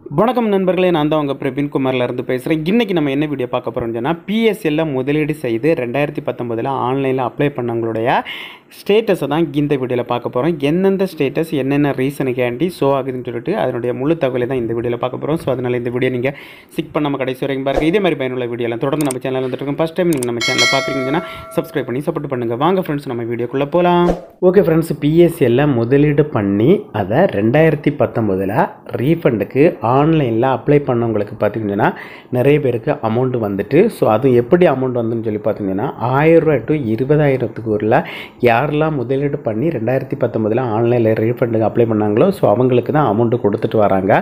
வணக்கம் நண்பர்களே, நான் தான் உங்கள் பிரவீன் குமார்லேருந்து பேசுகிறேன். இன்றைக்கி நம்ம என்ன வீடியோ பார்க்க போகிறோம்னு சொன்னால், பிஎஸ்எல்ல முதலீடு செய்து 2019 ஆன்லைனில் அப்ளை பண்ணவங்களுடைய ஸ்டேட்டஸை தான் இந்த வீடியோவில் பார்க்க போகிறோம். எந்தெந்த ஸ்டேட்டஸ் என்னென்ன ரீசனுக்காண்டி ஷோ ஆகுதுன்னு சொல்லிட்டு அதனுடைய முழு தகவலை தான் இந்த வீடியோவில் பார்க்க போகிறோம். ஸோ அதனால் இந்த வீடியோ நீங்கள் ஸ்கிப் பண்ணாமல் கடைசி வரைக்கும் பாருங்கள். இதே மாதிரி பயனுள்ள வீடியோலாம் தொடர்ந்து நம்ம சேனலில் வந்துட்டு ஃபஸ்ட் டைம் நீங்கள் நம்ம சேனலில் பார்க்குறீங்கன்னா சப்ஸ்கிரைப் பண்ணி சப்போர்ட் பண்ணுங்கள். வாங்க ஃப்ரெண்ட்ஸ், நம்ம வீடியோக்குள்ளே போகலாம். ஓகே ஃப்ரெண்ட்ஸ், பிஎஸ்எல்ல முதலீடு பண்ணி அதை 2019 ரீஃபண்டுக்கு ஆன்லைனில் அப்ளை பண்ணவங்களுக்கு பார்த்திங்கன்னா நிறைய பேருக்கு அமௌண்ட் வந்துட்டு, ஸோ அது எப்படி அமௌண்ட் வந்துன்னு சொல்லி பார்த்திங்கன்னா 1000 ரூபா to 20,000 ஊரில் யாரெல்லாம் முதலீடு பண்ணி 2019 ஆன்லைனில் ரீஃபண்டுக்கு அப்ளை பண்ணாங்களோ ஸோ அவங்களுக்கு தான் அமௌண்ட்டு கொடுத்துட்டு வராங்க.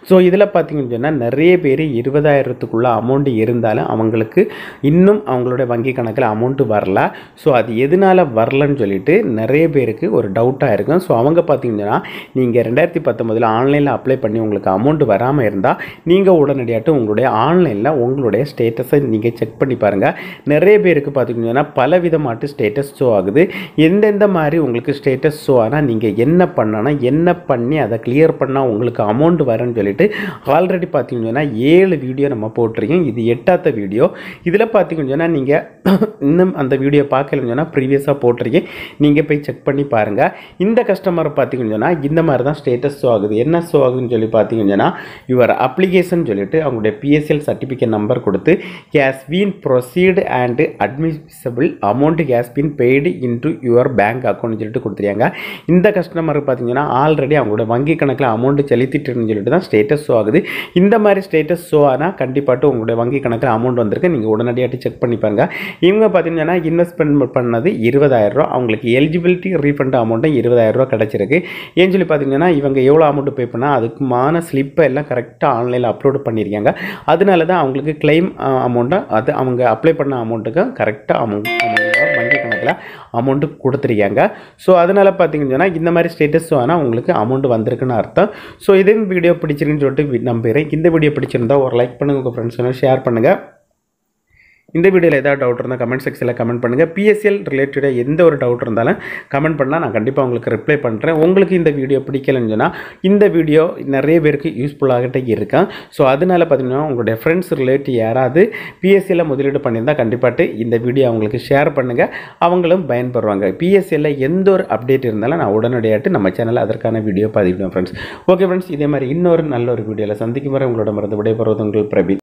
ஸோ இதில் பார்த்திங்கன்னு சொன்னால் நிறைய பேர் 20,000க்குள்ளே அமௌண்ட்டு இருந்தாலும் அவங்களுக்கு இன்னும் அவங்களுடைய வங்கி கணக்கில் அமௌண்ட்டு வரல. ஸோ அது எதனால் வரலன்னு சொல்லிட்டு நிறைய பேருக்கு ஒரு டவுட்டாக இருக்கும். ஸோ அவங்க பார்த்திங்கன்னா நீங்கள் 2019 ஆன்லைனில் அப்ளை பண்ணி உங்களுக்கு அமௌண்ட்டு வராமல் இருந்தால் நீங்கள் உடனடியாட்டு உங்களுடைய ஆன்லைனில் உங்களுடைய ஸ்டேட்டஸை நீங்கள் செக் பண்ணி பாருங்கள். நிறைய பேருக்கு பார்த்திங்கன்னா பல விதமாட்டு ஸ்டேட்டஸ் ஷோ ஆகுது. எந்தெந்த மாதிரி உங்களுக்கு ஸ்டேட்டஸ் ஷோ ஆனால் நீங்கள் என்ன பண்ணணும், என்ன பண்ணி அதை கிளியர் பண்ணால் உங்களுக்கு அமௌண்ட் வரேன்னு சொல்லிட்டு ஆல்ரெடி பார்த்திங்கன்னா 7 வீடியோ நம்ம போட்டிருக்கோம். இது 8வது வீடியோ. இதில் பார்த்திங்கன்னா நீங்கள் இன்னும் அந்த வீடியோ பார்க்கலன்னு சொன்னால் ப்ரீவியஸாக போட்டிருக்கேன், நீங்கள் போய் செக் பண்ணி பாருங்கள். இந்த கஸ்டமரை பார்த்திங்கன்னா இந்த மாதிரி தான் ஸ்டேட்டஸ் ஷோ ஆகுது. என்ன ஷோ ஆகுதுன்னு சொல்லி பார்த்திங்கன்னா யுவர் அப்ளிகேஷன் சொல்லிட்டு அவங்களுடைய பிஎஸ்எல் சர்டிஃபிகேட் நம்பர் கொடுத்து has been proceed and admissible amount has been paid into your bank account சொல்லிட்டு கொடுத்துருக்காங்க. இந்த கஸ்டமருக்கு பார்த்தீங்கன்னா ஆல்ரெடி அவங்களோட வங்கி கணக்கில் அமௌண்ட் செலுத்திட்டுன்னு சொல்லிட்டு தான் ஸ்டேட்டஸ் ஷோ ஆகுது. இந்த மாதிரி ஸ்டேட்டஸ் ஷோ ஆனால் கண்டிப்பாட்டு உங்களுடைய வங்கி கணக்கில் அமௌண்ட் வந்திருக்கு, நீங்கள் உடனடியாக செக் பண்ணி பாருங்கள். இவங்க பார்த்தீங்கன்னா இன்வெஸ்ட்மெண்ட் பண்ணது 20,000 ரூபா, அவங்களுக்கு எலிஜிபிலிட்டி ரீஃபண்ட் அமௌண்ட்டும் 20,000 ரூபா கிடச்சிருக்கு. ஏன்னு சொல்லி பார்த்தீங்கன்னா இவங்க எவ்வளோ அமௌண்ட் பே பண்ணால் அதுக்குமான ஸ்லிப்பை எல்லாம் கரெக்டாக ஆன்லைனில் அப்லோட் பண்ணியிருக்காங்க. அதனால தான் அவங்களுக்கு கிளைம் அமௌண்ட்டை அது அவங்க அப்ளை பண்ண அமௌண்ட்டுக்கு கரெக்டாக வங்கி கணக்கில் அமௌண்ட்டு கொடுத்துருக்காங்க. ஸோ அதனால் பார்த்தீங்கன்னா இந்த மாதிரி ஸ்டேட்டஸ் ஆனால் உங்களுக்கு அமௌண்ட் வந்திருக்குன்னு அர்த்தம். ஸோ இதே வீடியோ பிடிச்சிருக்குன்னு சொல்லிட்டு நம்புகிறேன். இந்த வீடியோ பிடிச்சிருந்தால் ஒரு லைக் பண்ணுங்கள், உங்கள் ஃப்ரெண்ட்ஸ் ஷேர் பண்ணுங்கள். இந்த வீடியோவில் ஏதாவது டவுட் இருந்தால் கமெண்ட் செக்ஷனில் கமெண்ட் பண்ணுங்கள். பிஎஸ்எல் ரிலேட்டடாக எந்த ஒரு டவுட் இருந்தாலும் கமெண்ட் பண்ணால் நான் கண்டிப்பாக உங்களுக்கு ரிப்ளை பண்ணுறேன். உங்களுக்கு இந்த வீடியோ பிடிக்கலன்னு சொன்னால் இந்த வீடியோ நிறைய பேருக்கு யூஸ்ஃபுல்லாகிட்டே இருக்கும். ஸோ அதனால் பார்த்தீங்கன்னா உங்களுடைய ஃப்ரெண்ட்ஸ் ரிலேட்டிவ் யாராவது பிஎஸ்எல்ல முதலீடு பண்ணியிருந்தால் கண்டிப்பாட்டு இந்த வீடியோ அவங்களுக்கு ஷேர் பண்ணுங்கள், அவங்களும் பயன்படுவாங்க. பிஎஸ்எல்ல எந்த ஒரு அப்டேட் இருந்தாலும் நான் உடனடியாட்டு நம்ம சேனலில் அதற்கான வீடியோ பதிவிடுவேன் ஃப்ரெண்ட்ஸ். ஓகே ஃப்ரெண்ட்ஸ், இதே மாதிரி இன்னொரு நல்ல ஒரு வீடியோவில் சந்திக்கும் வரை உங்களோட மருந்து விடைபெறுவது உங்கள் பிரவீன்.